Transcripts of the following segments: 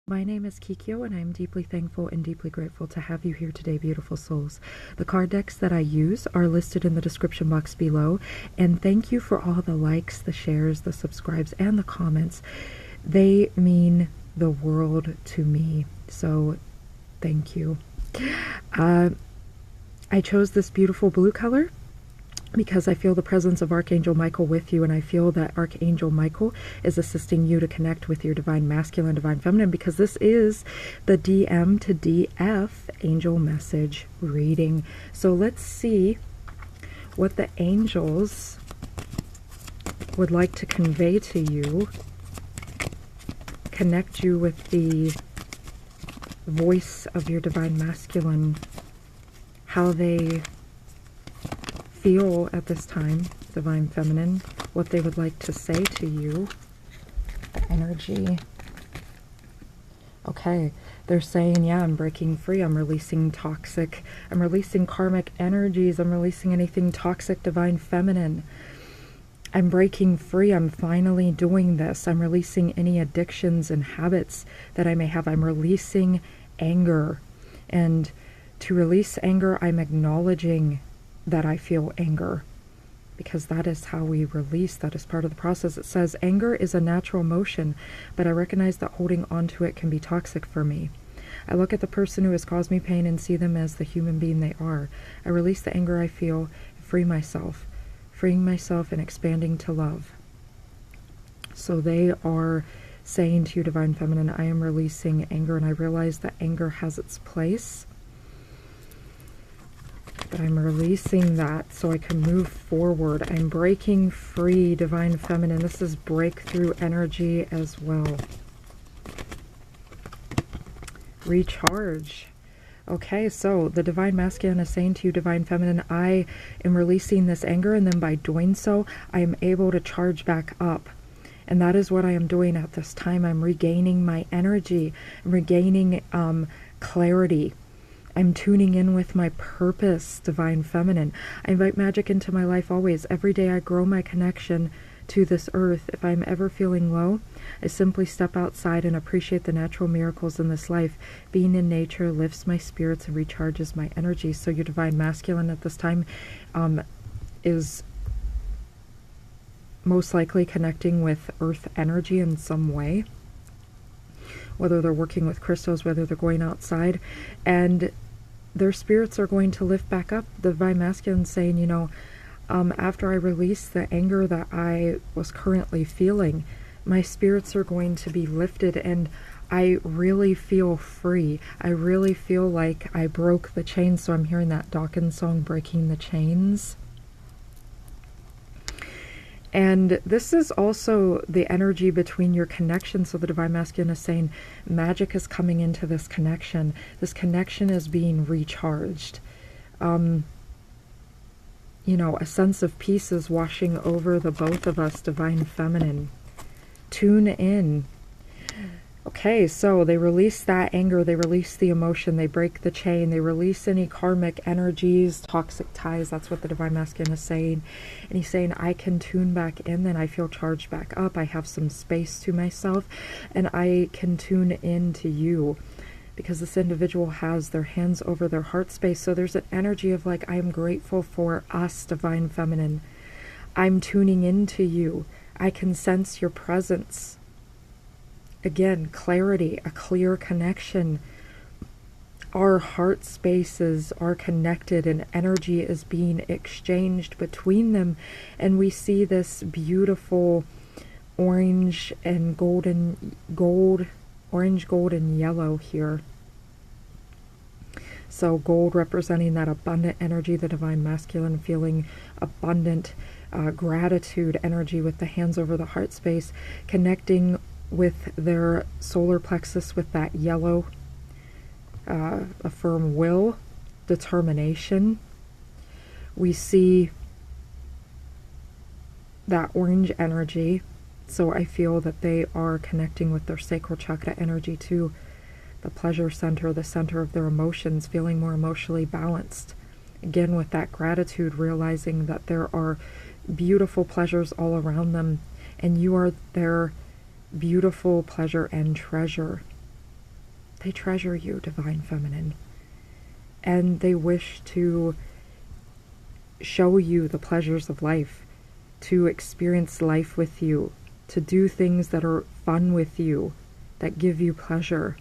My name is Kikyo, and I am deeply thankful and deeply grateful to have you here today, beautiful souls. The card decks that I use are listed in the description box below, and thank you for all the likes, the shares, the subscribes, and the comments. They mean the world to me, so thank you. I chose this beautiful blue color because I feel the presence of Archangel Michael with you, and I feel that Archangel Michael is assisting you to connect with your divine masculine, divine feminine, because this is the DM to DF angel message reading. So let's see what the angels would like to convey to you, connect you with the voice of your divine masculine, how they feel at this time, divine feminine, what they would like to say to you. The energy. Okay, they're saying, yeah, I'm breaking free. I'm releasing toxic, I'm releasing karmic energies. I'm releasing anything toxic, divine feminine. I'm breaking free. I'm finally doing this. I'm releasing any addictions and habits that I may have. I'm releasing anger. And to release anger, I'm acknowledging that I feel anger, because that is how we release. That is part of the process. It says, anger is a natural emotion, but I recognize that holding on to it can be toxic for me. I look at the person who has caused me pain and see them as the human being they are. I release the anger I feel, free myself, freeing myself and expanding to love. So they are saying to you, divine feminine, I am releasing anger, and I realize that anger has its place, but I'm releasing that so I can move forward. I'm breaking free, divine feminine. This is breakthrough energy as well. Recharge. Okay, so the divine masculine is saying to you, divine feminine, I am releasing this anger, and then by doing so, I am able to charge back up. And that is what I am doing at this time. I'm regaining my energy. I'm regaining clarity. I'm tuning in with my purpose, divine feminine. I invite magic into my life always. Every day I grow my connection to this earth. If I'm ever feeling low, I simply step outside and appreciate the natural miracles in this life. Being in nature lifts my spirits and recharges my energy. So your divine masculine at this time is most likely connecting with earth energy in some way, whether they're working with crystals, whether they're going outside, and their spirits are going to lift back up. The divine masculine saying, you know, after I release the anger that I was currently feeling, my spirits are going to be lifted, and I really feel free. I really feel like I broke the chains. So I'm hearing that Dawkins song, Breaking the Chains. And this is also the energy between your connection. So the divine masculine is saying magic is coming into this connection. This connection is being recharged. You know, a sense of peace is washing over the both of us, divine feminine. Tune in. Okay, so they release that anger, they release the emotion, they break the chain, they release any karmic energies, toxic ties. That's what the divine masculine is saying. And he's saying, I can tune back in, then I feel charged back up. I have some space to myself, and I can tune in to you, because this individual has their hands over their heart space. So there's an energy of like, I am grateful for us, divine feminine. I'm tuning into you. I can sense your presence. Again, clarity, a clear connection. Our heart spaces are connected, and energy is being exchanged between them. And we see this beautiful orange and orange, gold, and yellow here. So gold representing that abundant energy, the divine masculine feeling abundant, gratitude energy with the hands over the heart space, connecting with their solar plexus with that yellow, a firm will, determination. We see that orange energy, so I feel that they are connecting with their sacral chakra energy too, the pleasure center, the center of their emotions, feeling more emotionally balanced. Again, with that gratitude, realizing that there are beautiful pleasures all around them, and you are their beautiful pleasure and treasure. They treasure you, Divine Feminine. And they wish to show you the pleasures of life, to experience life with you, to do things that are fun with you, that give you pleasure,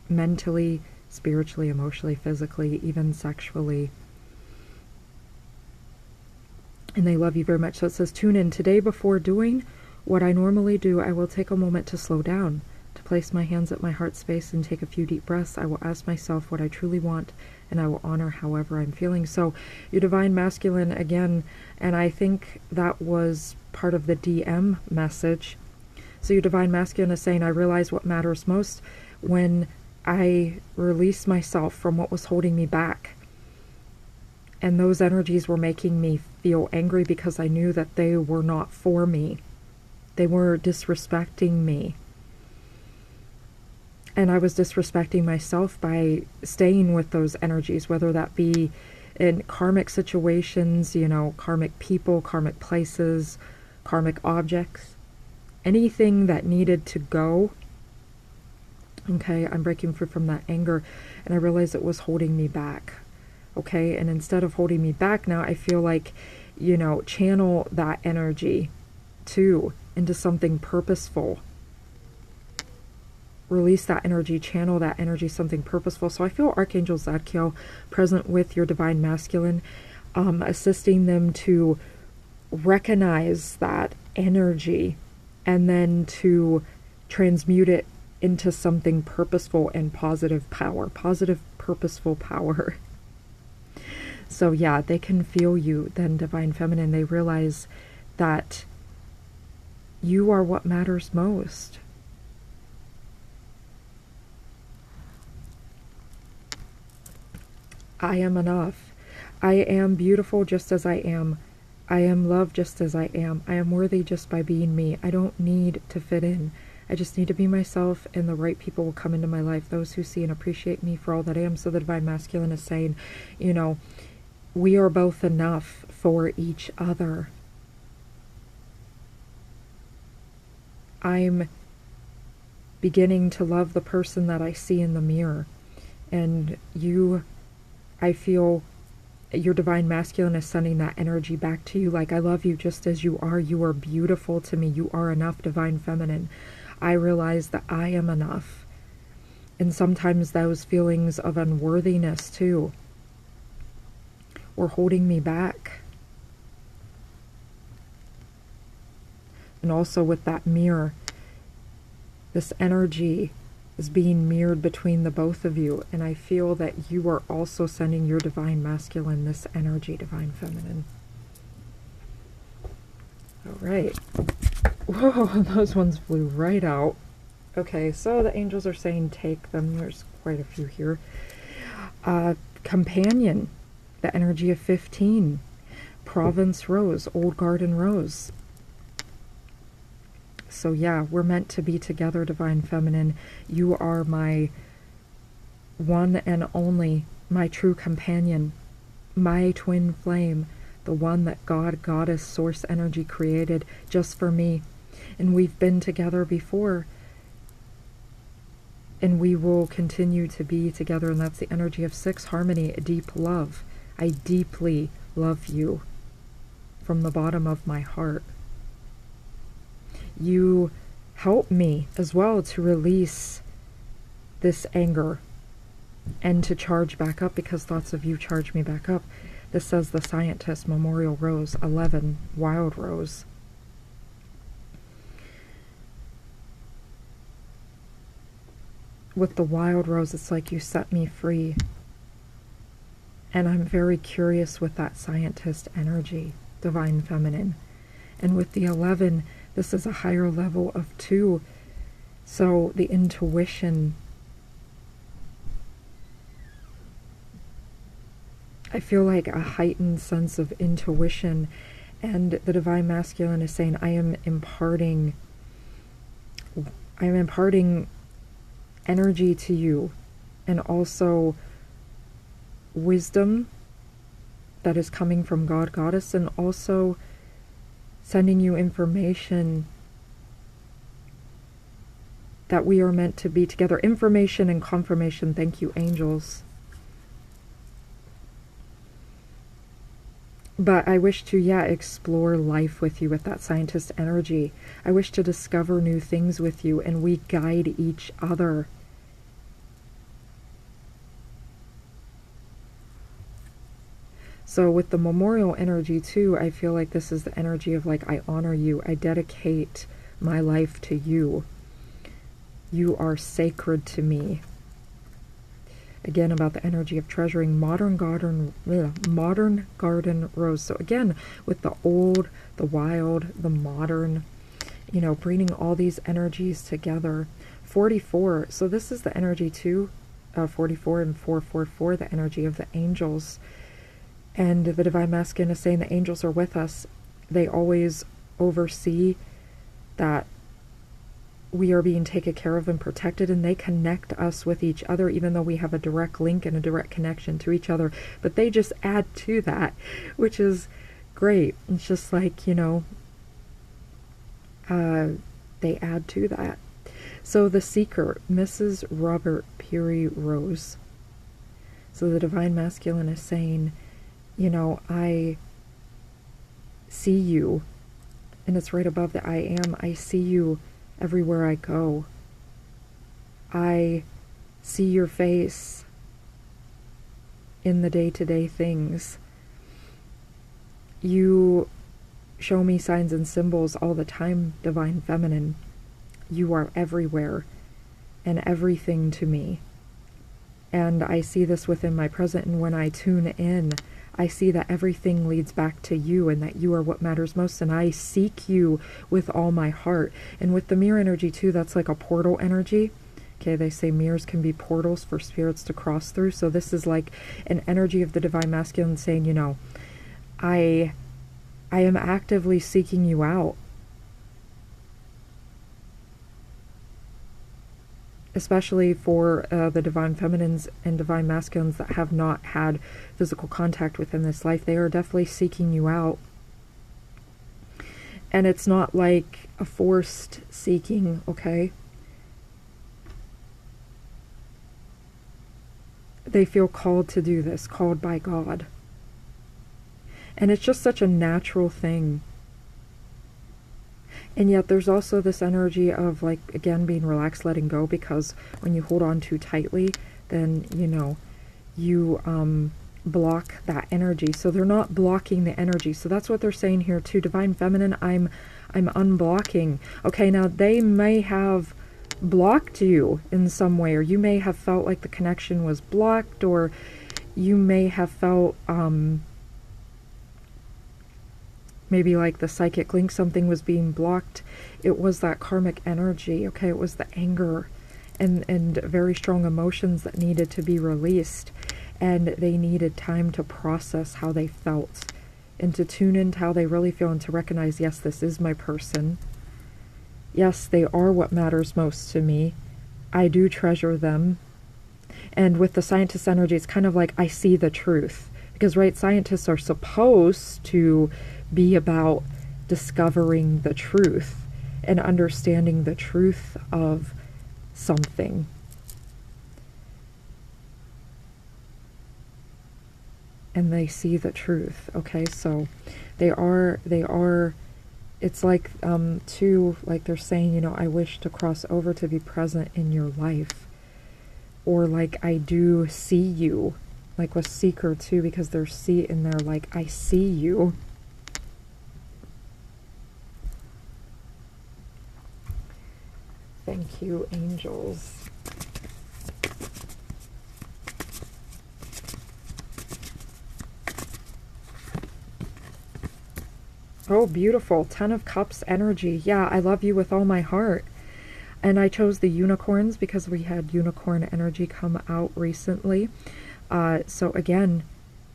mentally, spiritually, emotionally, physically, even sexually. And they love you very much. So it says, tune in. Today, before doing what I normally do, I will take a moment to slow down, to place my hands at my heart space and take a few deep breaths. I will ask myself what I truly want, and I will honor however I'm feeling. So your Divine Masculine again, and I think that was part of the DM message. So your Divine Masculine is saying, I realize what matters most when I release myself from what was holding me back. And those energies were making me feel angry because I knew that they were not for me. They were disrespecting me. And I was disrespecting myself by staying with those energies, whether that be in karmic situations, you know, karmic people, karmic places, karmic objects, anything that needed to go. Okay, I'm breaking free from that anger, and I realized it was holding me back. Okay, and instead of holding me back now, I feel like, you know, channel that energy too into something purposeful. Release that energy, channel that energy, something purposeful. So I feel Archangel Zadkiel present with your Divine Masculine, assisting them to recognize that energy and then to transmute it into something purposeful and positive power, positive, purposeful power. So yeah, they can feel you then, Divine Feminine. They realize that you are what matters most. I am enough. I am beautiful just as I am. I am loved just as I am. I am worthy just by being me. I don't need to fit in. I just need to be myself, and the right people will come into my life. Those who see and appreciate me for all that I am. So the Divine Masculine is saying, you know, we are both enough for each other. I'm beginning to love the person that I see in the mirror. And you, I feel your Divine Masculine is sending that energy back to you. Like, I love you just as you are. You are beautiful to me. You are enough, Divine Feminine. I realize that I am enough. And sometimes those feelings of unworthiness too were holding me back. And also with that mirror, this energy is being mirrored between the both of you. And I feel that you are also sending your Divine Masculine this energy, Divine Feminine. All right. Whoa, those ones flew right out. Okay, so the angels are saying take them. There's quite a few here. Companion, the energy of 15. Province Rose, Old Garden Rose. So yeah, we're meant to be together, Divine Feminine. You are my one and only, my true companion, my twin flame, the one that God, Goddess, Source Energy created just for me. And we've been together before. And we will continue to be together. And that's the energy of 6, harmony, deep love. I deeply love you from the bottom of my heart. You help me as well to release this anger and to charge back up, because thoughts of you charge me back up. This says the Scientist, Memorial Rose, 11, Wild Rose. With the Wild Rose, it's like you set me free. And I'm very curious with that Scientist energy, Divine Feminine. And with the 11, this is a higher level of 2. So the intuition, I feel like a heightened sense of intuition. And the Divine Masculine is saying, I am imparting energy to you, and also wisdom that is coming from God, Goddess, and also sending you information that we are meant to be together. Information and confirmation. Thank you, angels. But I wish to, yeah, explore life with you with that scientist energy. I wish to discover new things with you, and we guide each other. So with the memorial energy too, I feel like this is the energy of like, I honor you. I dedicate my life to you. You are sacred to me. Again, about the energy of treasuring modern garden rose. So again, with the old, the wild, the modern, you know, bringing all these energies together. 44. So this is the energy too, 44 and 444, the energy of the angels. And the Divine Masculine is saying the angels are with us. They always oversee that we are being taken care of and protected, and they connect us with each other, even though we have a direct link and a direct connection to each other. But they just add to that, which is great. It's just like, you know, they add to that. So the Seeker, Mrs. Robert Peary Rose. So the Divine Masculine is saying, you know, I see you, and it's right above the I am. I see you everywhere I go. I see your face in the day-to-day things. You show me signs and symbols all the time, Divine Feminine. You are everywhere and everything to me. And I see this within my present, and when I tune in, I see that everything leads back to you, and that you are what matters most, and I seek you with all my heart. And with the mirror energy too, that's like a portal energy. Okay, they say mirrors can be portals for spirits to cross through. So this is like an energy of the Divine Masculine saying, you know, I am actively seeking you out. Especially for the Divine Feminines and Divine Masculines that have not had physical contact within this life. They are definitely seeking you out. And it's not like a forced seeking, okay? They feel called to do this, called by God. And it's just such a natural thing. And yet there's also this energy of, like, again, being relaxed, letting go, because when you hold on too tightly, then, you know, you block that energy. So they're not blocking the energy. So that's what they're saying here too. Divine Feminine, I'm unblocking. Okay, now they may have blocked you in some way, or you may have felt like the connection was blocked, or you may have felt maybe like the psychic link, something was being blocked. It was that karmic energy, okay? It was the anger and very strong emotions that needed to be released. And they needed time to process how they felt and to tune into how they really feel, and to recognize, yes, this is my person. Yes, they are what matters most to me. I do treasure them. And with the scientist energy, it's kind of like, I see the truth. Because, right, scientists are supposed to be about discovering the truth and understanding the truth of something. And they see the truth, okay? So they are, it's like, too, like they're saying, you know, I wish to cross over to be present in your life. Or like, I do see you. Like with Seeker too, because they're in there, like, I see you. Thank you, angels. Oh, beautiful. 10 of Cups energy. Yeah, I love you with all my heart. And I chose the unicorns because we had unicorn energy come out recently. So again,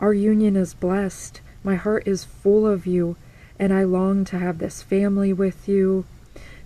our union is blessed. My heart is full of you, and I long to have this family with you,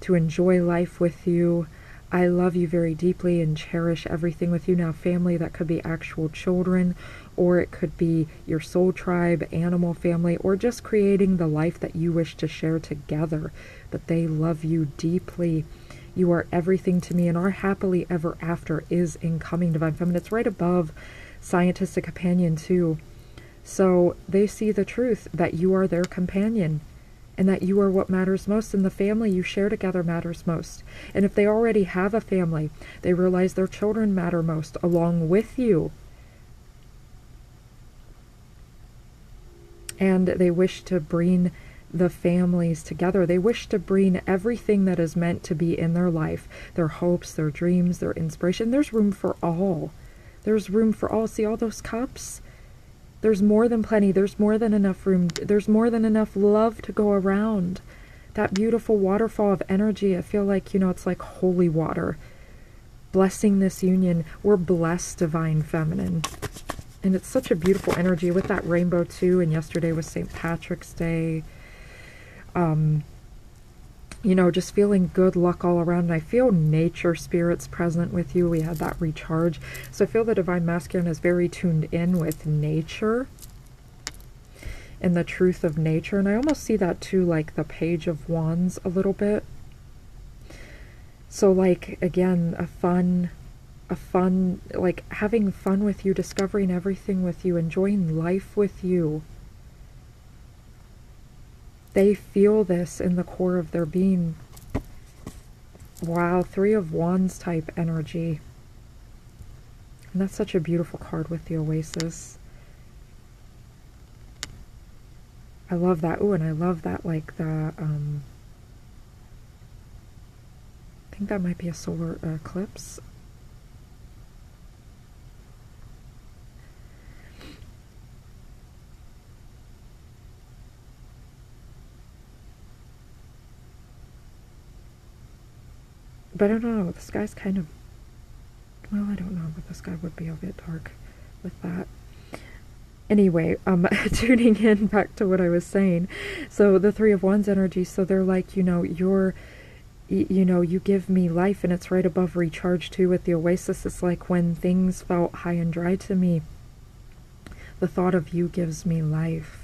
to enjoy life with you. I love you very deeply and cherish everything with you. Now, family, that could be actual children, or it could be your soul tribe, animal family, or just creating the life that you wish to share together. But they love you deeply. You are everything to me, and our happily ever after is incoming, Divine Feminine. It's right above Scientistic Companion too. So they see the truth that you are their companion, and that you are what matters most, and the family you share together matters most. And if they already have a family, they realize their children matter most along with you. And they wish to bring the families together. They wish to bring everything that is meant to be in their life, their hopes, their dreams, their inspiration. There's room for all. There's room for all. See all those cups? There's more than plenty. There's more than enough room. There's more than enough love to go around. That beautiful waterfall of energy, I feel like, it's like holy water. Blessing this union. We're blessed, Divine Feminine. And it's such a beautiful energy with that rainbow too. And yesterday was St. Patrick's Day. Just feeling good luck all around. And I feel nature spirits present with you. We had that recharge. So I feel the Divine Masculine is very tuned in with nature and the truth of nature. And I almost see that too, like the Page of Wands a little bit. So like, again, a fun, like having fun with you, discovering everything with you, enjoying life with you. They feel this in the core of their being. Wow, Three of Wands type energy. And that's such a beautiful card with the Oasis. I love that. Oh, and I love that, like the, I think that might be a solar eclipse. But I don't know, the sky's kind of, well, I don't know, but the sky would be a bit dark with that. Anyway, tuning in back to what I was saying. So the Three of Wands energy, so they're like, you give me life, and it's right above recharge too with the Oasis. It's like when things felt high and dry to me, the thought of you gives me life.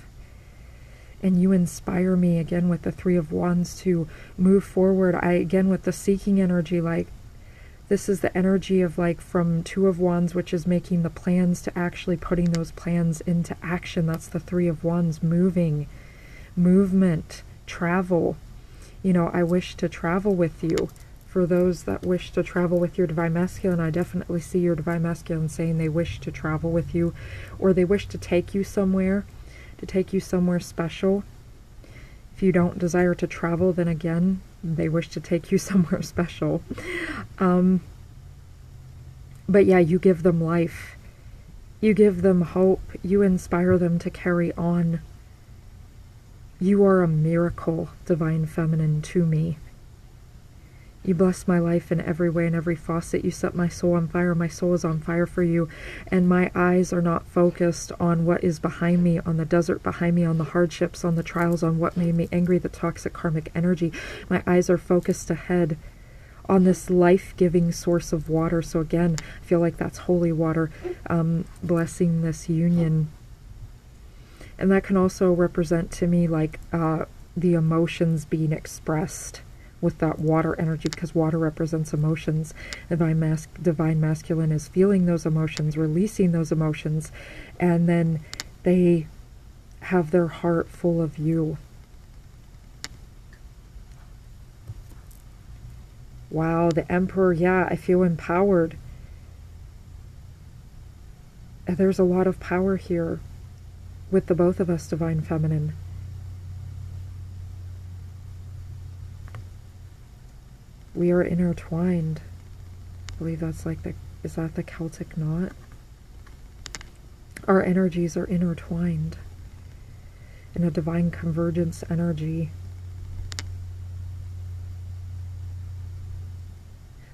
And you inspire me, again, with the Three of Wands to move forward. Again, with the seeking energy, like, this is the energy of, like, from Two of Wands, which is making the plans, to actually putting those plans into action. That's the Three of Wands, moving, movement, travel. I wish to travel with you. For those that wish to travel with your Divine Masculine, I definitely see your Divine Masculine saying they wish to travel with you, or they wish to take you somewhere. To take you somewhere special. If you don't desire to travel, then again, they wish to take you somewhere special. But yeah, you give them life. You give them hope. You inspire them to carry on. You are a miracle, Divine Feminine, to me. You bless my life in every way, in every facet. You set my soul on fire. My soul is on fire for you. And my eyes are not focused on what is behind me, on the desert behind me, on the hardships, on the trials, on what made me angry, the toxic karmic energy. My eyes are focused ahead on this life-giving source of water. So again, I feel like that's holy water, blessing this union. And that can also represent to me like the emotions being expressed with that water energy, because water represents emotions. Divine Masculine is feeling those emotions, releasing those emotions, and then they have their heart full of you. Wow, the Emperor, yeah, I feel empowered. There's a lot of power here with the both of us, Divine Feminine. We are intertwined. I believe that's like is that the Celtic knot? Our energies are intertwined in a divine convergence energy.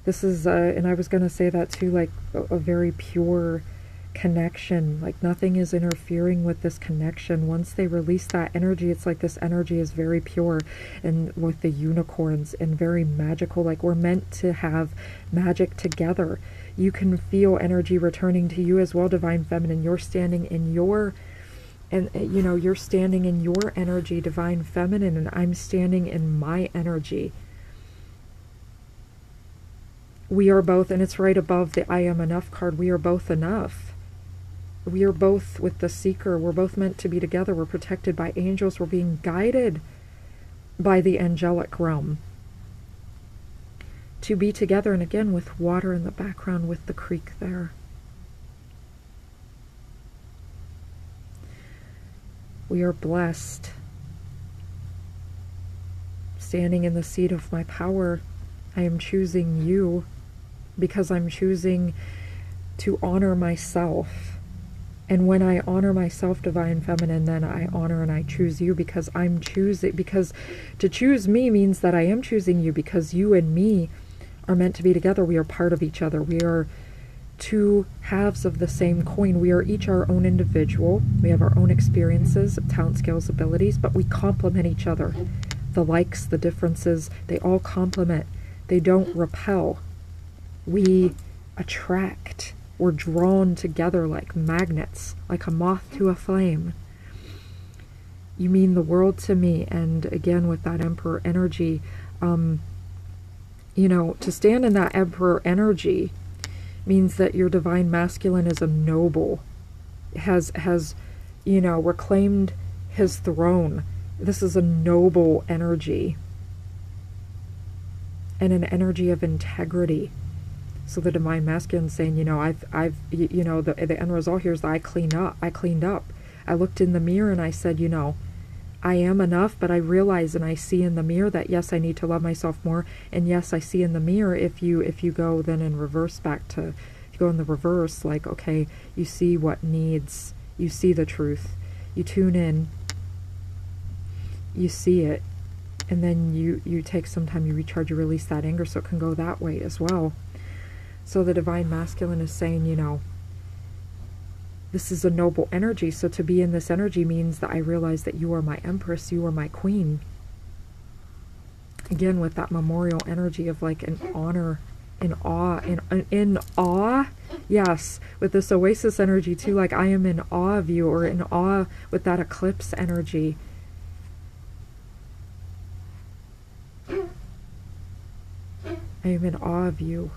This is, and I was going to say that too, like a very pure connection. Like nothing is interfering with this connection. Once they release that energy, it's like this energy is very pure, and with the unicorns, and very magical. Like we're meant to have magic together. You can feel energy returning to you as well, Divine Feminine. You're standing in your, and you're standing in your energy, Divine Feminine, and I'm standing in my energy. We are both, and it's right above the I am enough card, we are both enough. We are both with the seeker. We're both meant to be together. We're protected by angels. We're being guided by the angelic realm to be together. And again, with water in the background, with the creek there. We are blessed. Standing in the seat of my power, I am choosing you because I'm choosing to honor myself. And when I honor myself, Divine Feminine, then I honor and I choose you because I'm choosing, because to choose me means that I am choosing you, because you and me are meant to be together. We are part of each other. We are two halves of the same coin. We are each our own individual. We have our own experiences, talent, skills, abilities, but we complement each other. The likes, the differences, they all complement. They don't repel. We attract. We're drawn together like magnets, like a moth to a flame. You mean the world to me. And again, with that Emperor energy, you know, to stand in that Emperor energy means that your Divine Masculine is a noble, has you know, reclaimed his throne. This is a noble energy and an energy of integrity. So the Divine Masculine saying, you know, you know, the end result here is that I cleaned up. I looked in the mirror and I said, you know, I am enough, but I realize and I see in the mirror that yes, I need to love myself more. And yes, I see in the mirror, if you go then in reverse back to, if you go in the reverse, like, okay, you see what needs, you see the truth, you tune in, you see it, and then you take some time, you recharge, you release that anger so it can go that way as well. So the Divine Masculine is saying, you know, this is a noble energy. So to be in this energy means that I realize that you are my Empress, you are my Queen. Again, with that memorial energy of like an honor, in awe, in awe. Yes, with this Oasis energy too, like I am in awe of you, or in awe with that eclipse energy. I am in awe of you.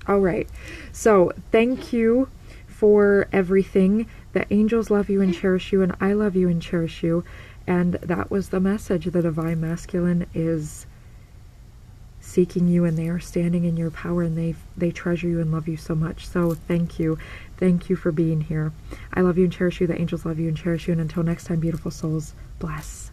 All right, so thank you for everything. The angels love you and cherish you, and I love you and cherish you. And that was the message. The Divine Masculine is seeking you, and they are standing in your power, and they treasure you and love you so much. So thank you. Thank you for being here. I love you and cherish you. The angels love you and cherish you. And until next time, beautiful souls, bless.